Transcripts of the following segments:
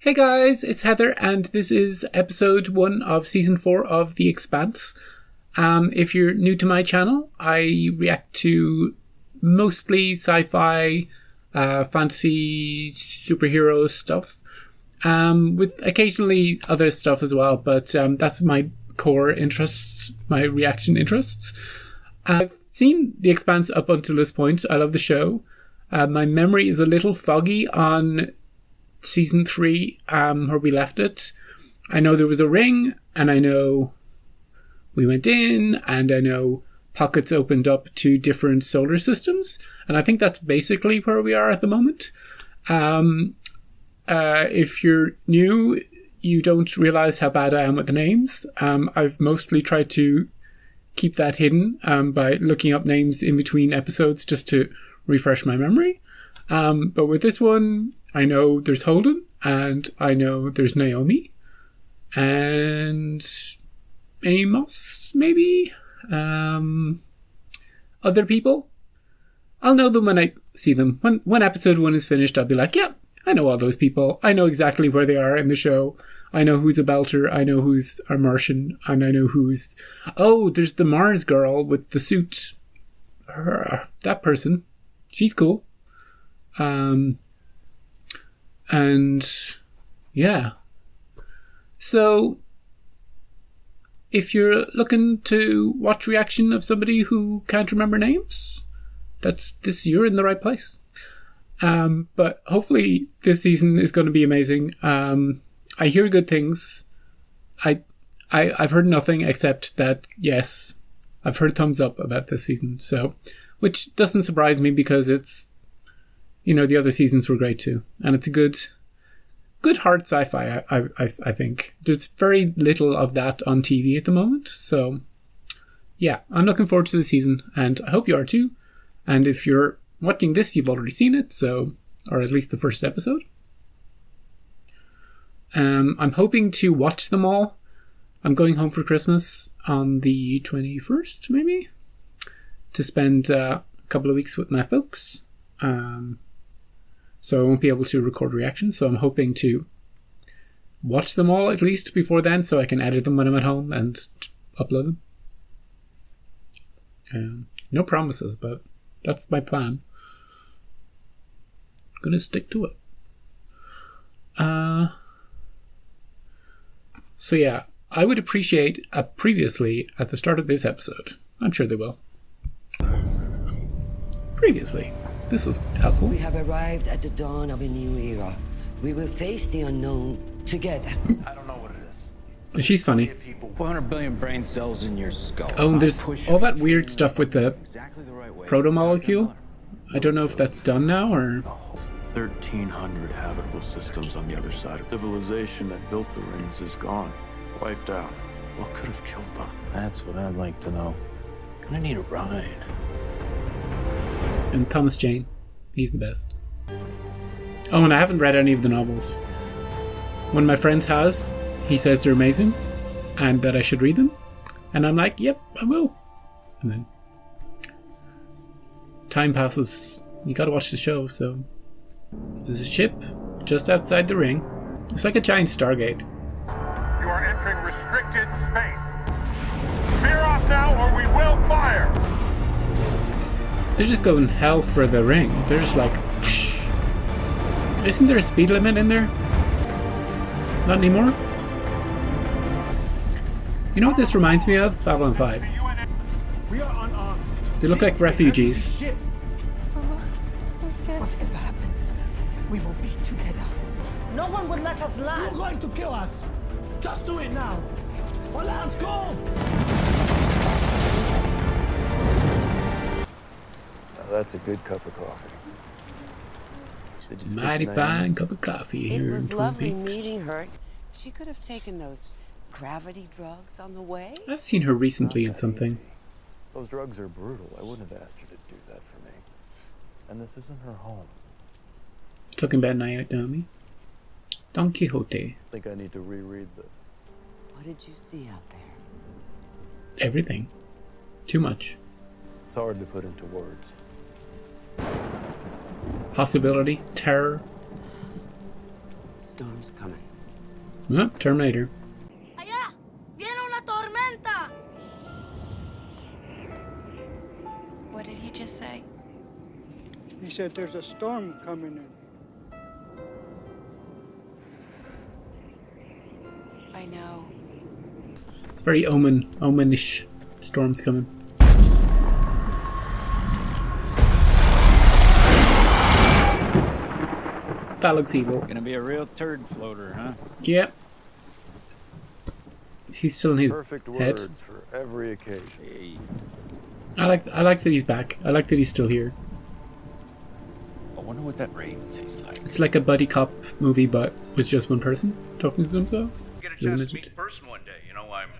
Hey guys, it's Heather, and this is episode 1 of season 4 of The Expanse. If you're new to my channel, I react to mostly sci-fi, fantasy, superhero stuff, with occasionally other stuff as well, but that's my core interests, my reaction interests. I've seen The Expanse up until this point. I love the show. My memory is a little foggy on season 3, where we left it. I know there was a ring, and I know we went in, and I know pockets opened up to different solar systems, and I think that's basically where we are at the moment. If you're new, you don't realize how bad I am with the names. I've mostly tried to keep that hidden by looking up names in between episodes just to refresh my memory. But with this one, I know there's Holden, and I know there's Naomi, and Amos, maybe? Other people? I'll know them when I see them. When episode 1 is finished, I'll be like, yeah, I know all those people. I know exactly where they are in the show. I know who's a Belter, I know who's a Martian, and I know who's... Oh, there's the Mars girl with the suit. That person. She's cool. And yeah, so if you're looking to watch reaction of somebody who can't remember names, you're in the right place. But hopefully this season is going to be amazing. I hear good things. I've heard nothing except that, yes, I've heard thumbs up about this season, so, which doesn't surprise me because it's, you know, the other seasons were great too. And it's a good hard sci-fi, I think. There's very little of that on TV at the moment. So, yeah, I'm looking forward to the season, and I hope you are too. And if you're watching this, you've already seen it, so, or at least the first episode. I'm hoping to watch them all. I'm going home for Christmas on the 21st, maybe, to spend a couple of weeks with my folks. So I won't be able to record reactions, so I'm hoping to watch them all at least before then, so I can edit them when I'm at home and upload them. No promises, but that's my plan. I'm gonna stick to it. So yeah, I would appreciate a previously at the start of this episode. I'm sure they will. Previously. This is helpful. We have arrived at the dawn of a new era. We will face the unknown together. I don't know what it is. She's funny. 400 billion brain cells in your skull. Oh, and there's all that weird stuff with the proto-molecule. I don't know if that's done now, or... 1,300 habitable systems on the other side of civilization that built the rings is gone. Wiped out. What could have killed them? That's what I'd like to know. I need a ride. And Thomas Jane. He's the best. Oh, and I haven't read any of the novels. One of my friends has. He says they're amazing, and that I should read them. And I'm like, yep, I will. And then time passes. You gotta watch the show, so... There's a ship just outside the ring. It's like a giant Stargate. You are entering restricted space. Veer off now or we will fire! They're just going hell for the ring. They're just like... Whoosh. Isn't there a speed limit in there? Not anymore? You know what this reminds me of? Babylon 5. We are unarmed. They look like refugees. Whatever happens, we will be together. No one will let us land. You're going to kill us. Just do it now. Or let us go. That's a good cup of coffee. Mighty fine cup of coffee here. It was in Twin lovely Peaks. meeting her. She could have taken those gravity drugs on the way. I've seen her recently in something. Those drugs are brutal. I wouldn't have asked her to do that for me. And this isn't her home. Talking about Naomi. Don Quixote. I think I need to reread this. What did you see out there? Everything. Too much. It's hard to put into words. Possibility. Terror. So Storm's coming. Oh, Terminator. Allá, viene una tormenta. What did he just say? He said there's a storm coming in. I know. It's very omenish. Storm's coming. That looks evil. Gonna be a real turd floater, huh? Yeah. He's still in his Perfect head. words for every occasion. Hey. I like that he's back. I like that he's still here. I wonder what that rain tastes like. It's like a buddy cop movie, but with just one person talking to themselves. Get a chance to meet in person one day. You know, I'm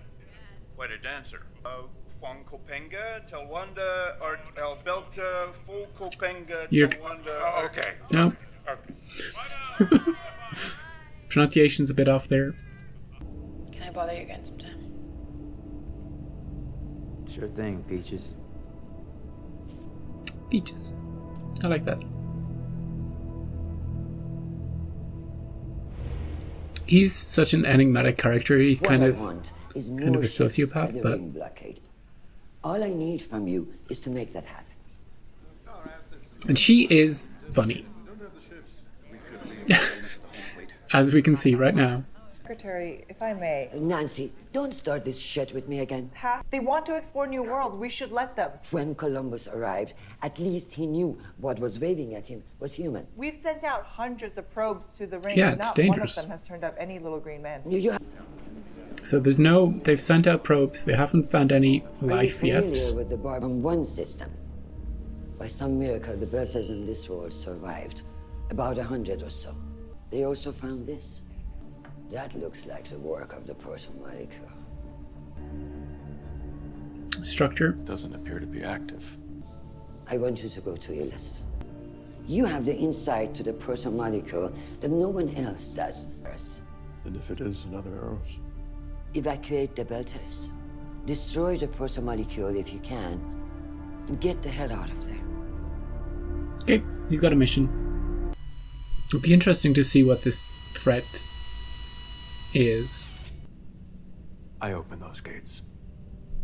quite a dancer. Juan Copenga, Telwanda, or Belta, Full Copenga, Telwanda. Oh, okay. No. Okay. Pronunciation's a bit off there. Can I bother you again sometime? Sure thing, Peaches. Peaches. I like that. He's such an enigmatic character. He's kind of a sociopath, but blockade. All I need from you is to make that happen. and she is funny. As we can see right now. Secretary, if I may. Nancy, don't start this shit with me again. They want to explore new worlds. We should let them. When Columbus arrived, at least he knew what was waving at him was human. We've sent out hundreds of probes to the rings. Yeah, it's Not dangerous. one of them has turned up any little green man. So they've sent out probes. They haven't found any life Are you yet. familiar with the Barbon 1 system? By some miracle, the birthers in this world survived. About 100 or so. They also found this. That looks like the work of the proton molecule. Structure doesn't appear to be active. I want you to go to Illis. You have the insight to the proton molecule that no one else does. And if it is another Eros? Evacuate the Belters. Destroy the proton molecule if you can, and get the hell out of there. Okay, he's got a mission. It'll be interesting to see what this threat is. I opened those gates.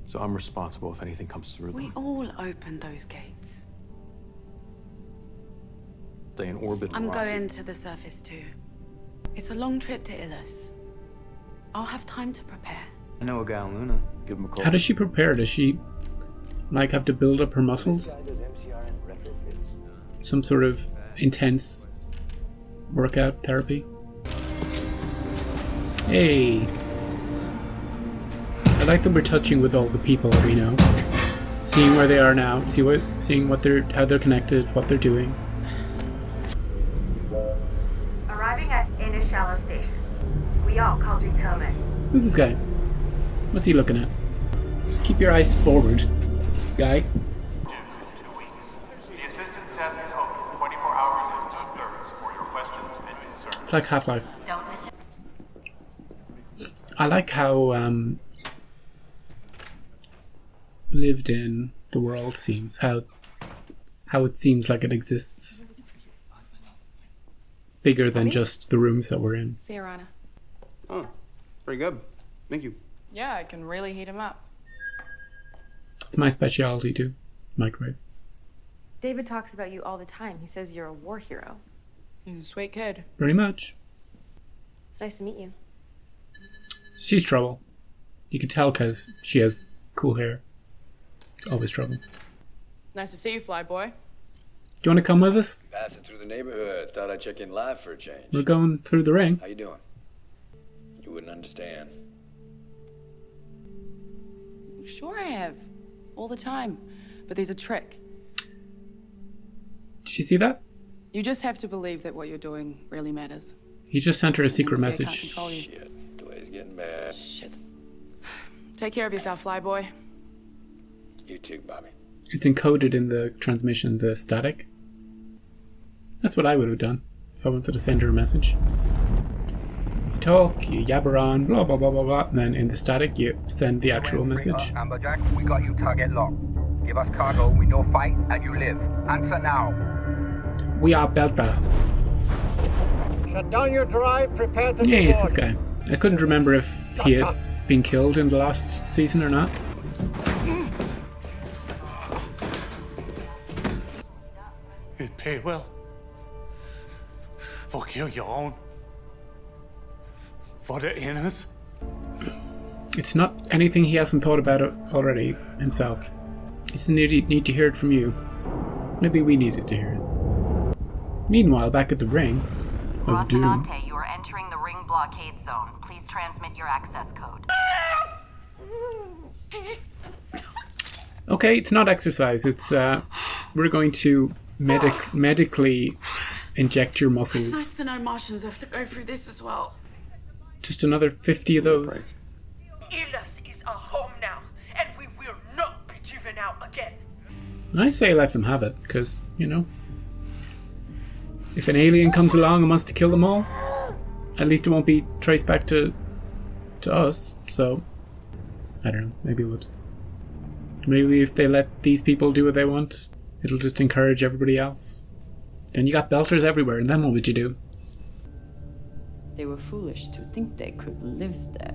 So I'm responsible if anything comes through We them. all opened those gates. Stay in orbit. I'm velocity. going to the surface too. It's a long trip to Illis. I'll have time to prepare. I know a guy in Luna. Give him a call. How does she prepare? Does she like have to build up her muscles? Some sort of intense workout therapy? Hey! I like that we're touching with all the people that we know. Seeing where they are now, seeing how they're connected, what they're doing. Arriving at Inishallow Station. We are calling Terra. Who's this guy? What's he looking at? Just keep your eyes forward, guy. Due in 2 weeks. The assistance desk is open 24 hours and 2/3 for your questions and concerns. It's like Half-Life. Don't miss it. I like how lived in the world seems. How it seems like it exists. Bigger than just the rooms that we're in. See you, Rana. Oh, very good. Thank you. Yeah, I can really heat him up. It's my specialty too. Microwave. David talks about you all the time. He says you're a war hero. He's a sweet kid. Very much. It's nice to meet you. She's trouble. You can tell because she has cool hair. Always trouble. Nice to see you, Flyboy. Do you want to come with us? Passing through the neighborhood. Thought I'd check in live for a change. We're going through the ring. How you doing? You wouldn't understand. Sure I have. All the time. But there's a trick. Did you see that? You just have to believe that what you're doing really matters. He just sent her a secret Fear can't message. control you. Shit. Delay's getting bad. Shit. Take care of yourself, Flyboy. You too, Bobby. It's encoded in the transmission, the static. That's what I would have done if I wanted to send her a message. You talk, you yabber on, blah blah blah blah blah, and then in the static you send the actual message. Amberjack, we got you target locked. Give us cargo, we no fight, and you live. Answer now. We are Belta. Shut down your drive, prepare to Yeah, be it's this boarded. guy. I couldn't remember if he had been killed in the last season or not. You'd pay well. For kill your own. For the inners. It's not anything he hasn't thought about it already himself. Just need to hear it from you. Maybe we needed to hear it. Meanwhile, back at the ring of Doom. Rocinante, you are entering the ring blockade zone. Please transmit your access code. Okay, it's not exercise. It's we're going to medically inject your muscles. It's nice to know Martians have to go through this as well. Just another 50 of those. Ilus is our home now, and we will not be driven out again. I say let them have it, because, you know, if an alien comes along and wants to kill them all, at least it won't be traced back to us, so I don't know, maybe it would. Maybe if they let these people do what they want, it'll just encourage everybody else. Then you got belters everywhere, and then what would you do? They were foolish to think they could live there.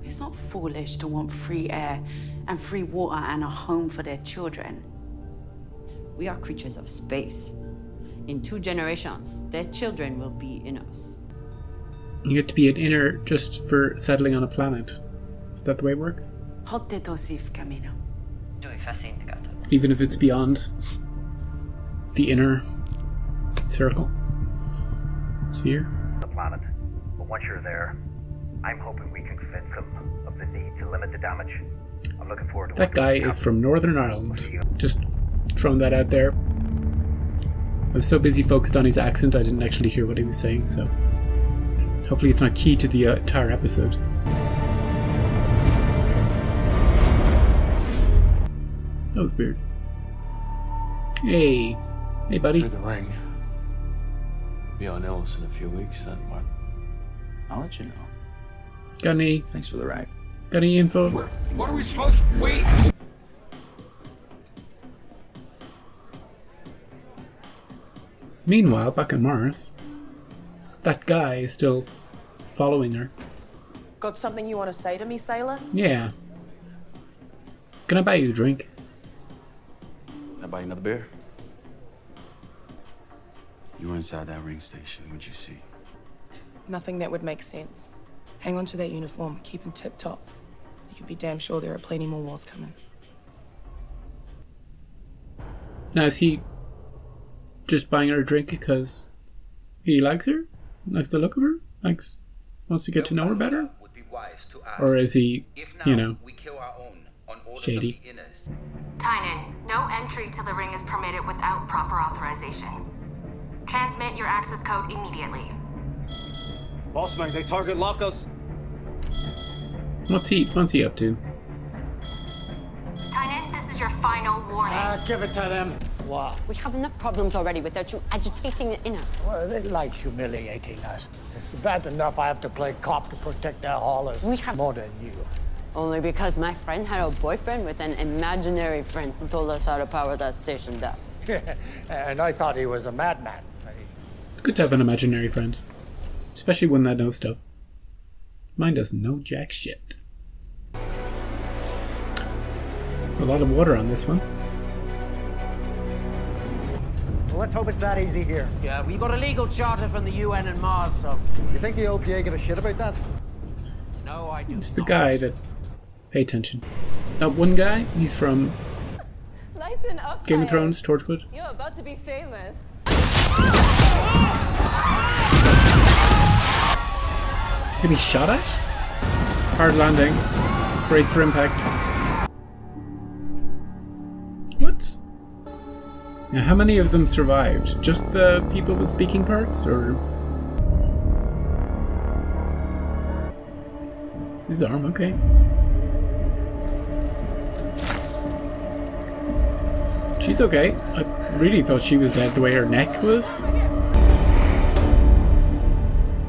It's not foolish to want free air and free water and a home for their children. We are creatures of space. In 2 generations, their children will be in us. You get to be an inner just for settling on a planet. Is that the way it works? Even if it's beyond the inner circle? Sphere? The planet. But once you're there, I'm hoping we can convince them of the need to limit the damage. I'm looking forward to That guy is from Northern Ireland. Just throwing that out there. I was so busy focused on his accent I didn't actually hear what he was saying, so hopefully it's not key to the entire episode. That was weird. Hey. Hey, buddy. Through the ring. Be on Ellis in a few weeks, then what? I'll let you know. Got any? Thanks for the ride. Got any info? What are we supposed to wait? Meanwhile, back on Mars, that guy is still following her. Got something you want to say to me, sailor? Yeah. Can I buy you a drink? Can I buy you another beer? You were inside that ring station. What'd you see? Nothing that would make sense. Hang on to that uniform. Keep him tip-top. You can be damn sure there are plenty more wars coming. Now, is he just buying her a drink because he likes her? Likes the look of her? Wants to get to know her better? Or is he, you know, shady? Tynan, no entry to the ring is permitted without proper authorization. Transmit your access code immediately. Bossman, they target lock us. What's he up to? Tynan, this is your final warning. Give it to them. What? We have enough problems already without you agitating it in us. Well, they like humiliating us. It's bad enough I have to play cop to protect their haulers. We have more than you. Only because my friend had a boyfriend with an imaginary friend who told us how to power that station down. And I thought he was a madman. It's good to have an imaginary friend. Especially one that knows stuff. Mine doesn't know jack shit. There's a lot of water on this one. Well, let's hope it's that easy here. Yeah, we got a legal charter from the UN and Mars, so... You think the OPA give a shit about that? No, I do. It's the guy that... Pay attention. That one guy, he's from... Lighten up, Game of Thrones, Torchwood. You're about to be famous. Maybe shot at? Hard landing. Brace for impact. What? Now, how many of them survived? Just the people with speaking parts, or...? It's his arm, okay. She's okay. I really thought she was dead the way her neck was.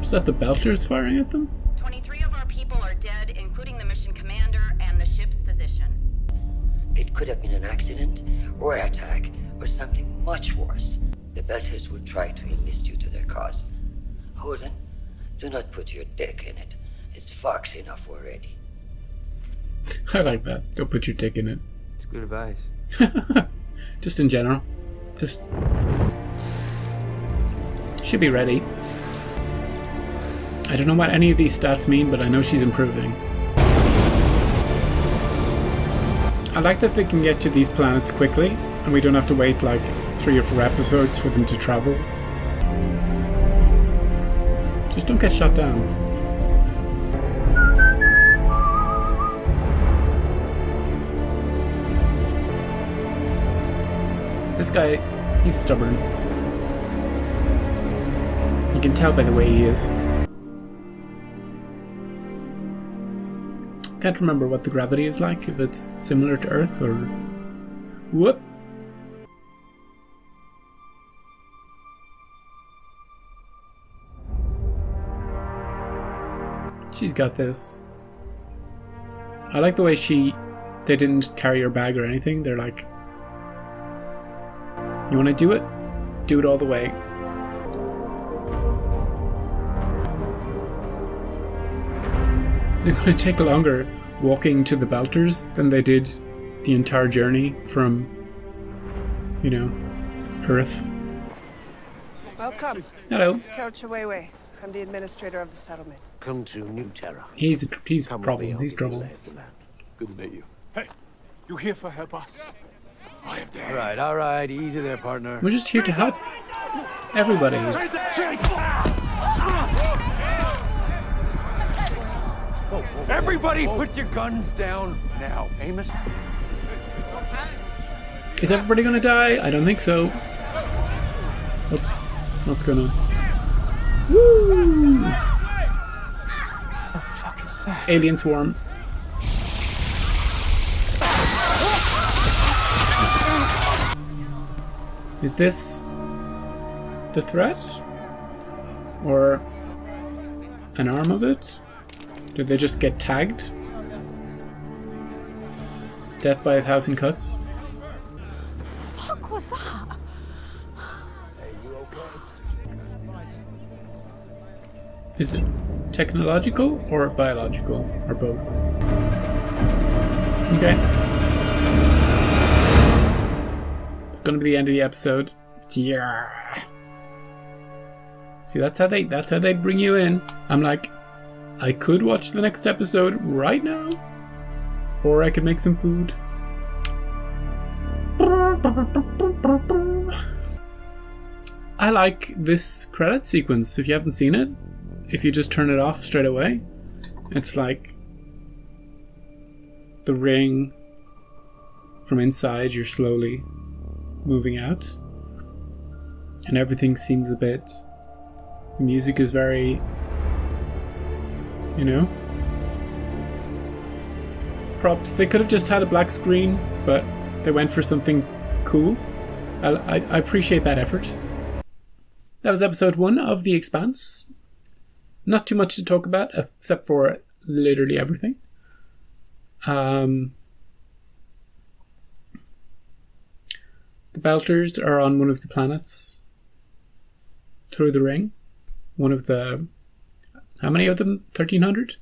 Is that the Belters firing at them? 23 of our people are dead, including the mission commander and the ship's physician. It could have been an accident, or an attack, or something much worse. The Belters will try to enlist you to their cause. Holden, do not put your dick in it. It's fucked enough already. I like that. Don't put your dick in it. It's good advice. Just in general. Just... Should be ready. I don't know what any of these stats mean, but I know she's improving. I like that they can get to these planets quickly, and we don't have to wait like 3 or 4 episodes for them to travel. Just don't get shot down. This guy, he's stubborn. You can tell by the way he is. Can't remember what the gravity is like, if it's similar to Earth or... Whoop! She's got this. I like the way they didn't carry her bag or anything. They're like, you want to do it? Do it all the way. They're going to take longer walking to the Belters than they did the entire journey from, you know, Earth. Welcome. Hello. Count Chiwewe. I'm the administrator of the settlement. Come to New Terra. He's problem. He's trouble. Good to meet you. Hey, you here for help us? I am there. All right, easy there, partner. We're just here to help everybody. Everybody put your guns down now. Amos? Is everybody gonna die? I don't think so. What's going on? Woo! What the fuck is that? Alien swarm. Is this the threat? Or an arm of it? Did they just get tagged? Death by 1,000 cuts? Fuck was that? Is it technological or biological? Or both? Okay. It's gonna be the end of the episode. Yeah. See, that's how they bring you in. I'm like, I could watch the next episode right now, or I could make some food. I like this credit sequence. If you haven't seen it, if you just turn it off straight away, it's like the ring from inside, you're slowly moving out, and everything seems a bit... The music is very... You know? Props. They could have just had a black screen, but they went for something cool. I appreciate that effort. That was episode 1 of The Expanse. Not too much to talk about, except for literally everything. The Belters are on one of the planets through the ring. One of the... How many of them? 1,300?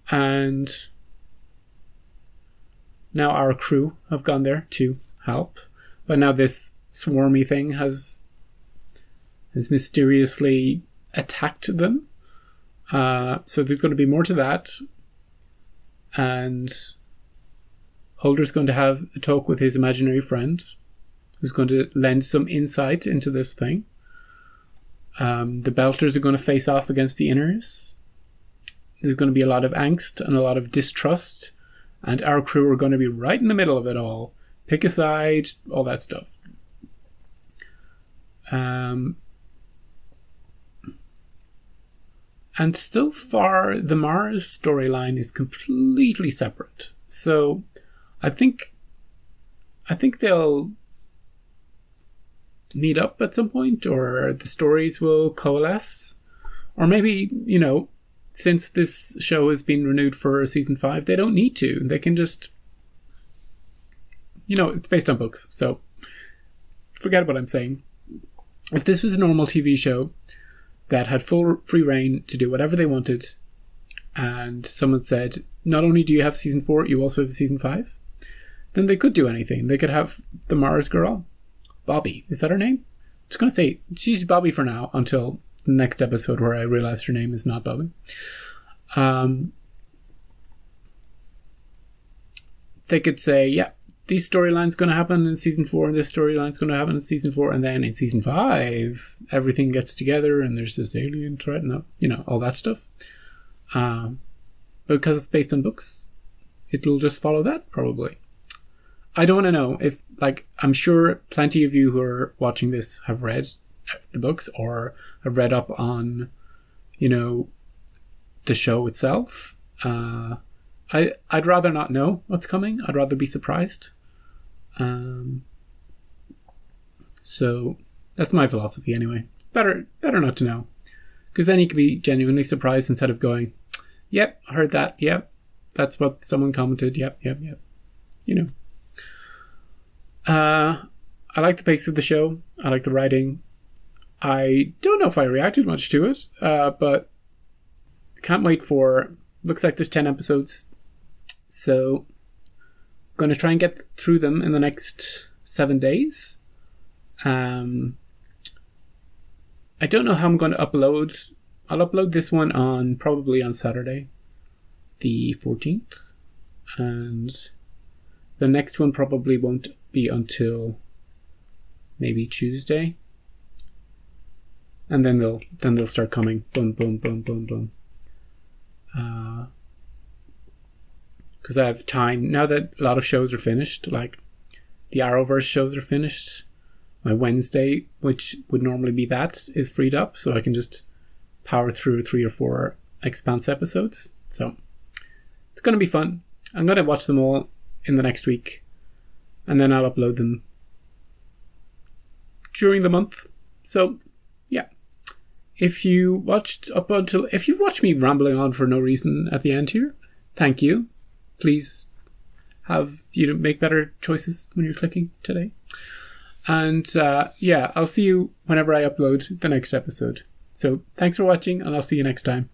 And now our crew have gone there to help. But now this swarmy thing has mysteriously attacked them. So there's going to be more to that. And Holder's going to have a talk with his imaginary friend, who's going to lend some insight into this thing. The Belters are going to face off against the Inners. There's going to be a lot of angst and a lot of distrust, and our crew are going to be right in the middle of it all. Pick a side, all that stuff. And so far, the Mars storyline is completely separate. So I think they'll meet up at some point, or the stories will coalesce, or maybe, you know, since this show has been renewed for season 5, they don't need to. They can just, you know, it's based on books, so forget what I'm saying. If this was a normal TV show, that had full free reign to do whatever they wanted. And someone said, not only do you have season 4, you also have season 5. Then they could do anything. They could have the Mars girl, Bobby. Is that her name? I'm just going to say she's Bobby for now until the next episode where I realize her name is not Bobby. They could say, yeah, these storylines going to happen in season 4 and this storyline's going to happen in season 4, and then in season 5 everything gets together and there's this alien threat and all that stuff. Because it's based on books, it'll just follow that probably. I don't want to know if, I'm sure plenty of you who are watching this have read the books or have read up on the show itself. I'd rather not know what's coming. I'd rather be surprised. So that's my philosophy anyway. Better not to know, because then you can be genuinely surprised instead of going, "Yep, I heard that. Yep, that's what someone commented. Yep." I like the pace of the show. I like the writing. I don't know if I reacted much to it, but can't wait for. Looks like there's 10 episodes. So, I'm going to try and get through them in the next 7 days. I don't know how I'm going to upload. I'll upload this one probably on Saturday, the 14th. And the next one probably won't be until maybe Tuesday. And then they'll start coming. Boom, boom, boom, boom, boom. Because I have time now that a lot of shows are finished, like the Arrowverse shows are finished. My Wednesday, which would normally be that, is freed up, so I can just power through 3 or 4 Expanse episodes. So it's going to be fun. I'm going to watch them all in the next week, and then I'll upload them during the month. So yeah, if you've watched me rambling on for no reason at the end here, thank you. Please make better choices when you're clicking today. And I'll see you whenever I upload the next episode. So thanks for watching, and I'll see you next time.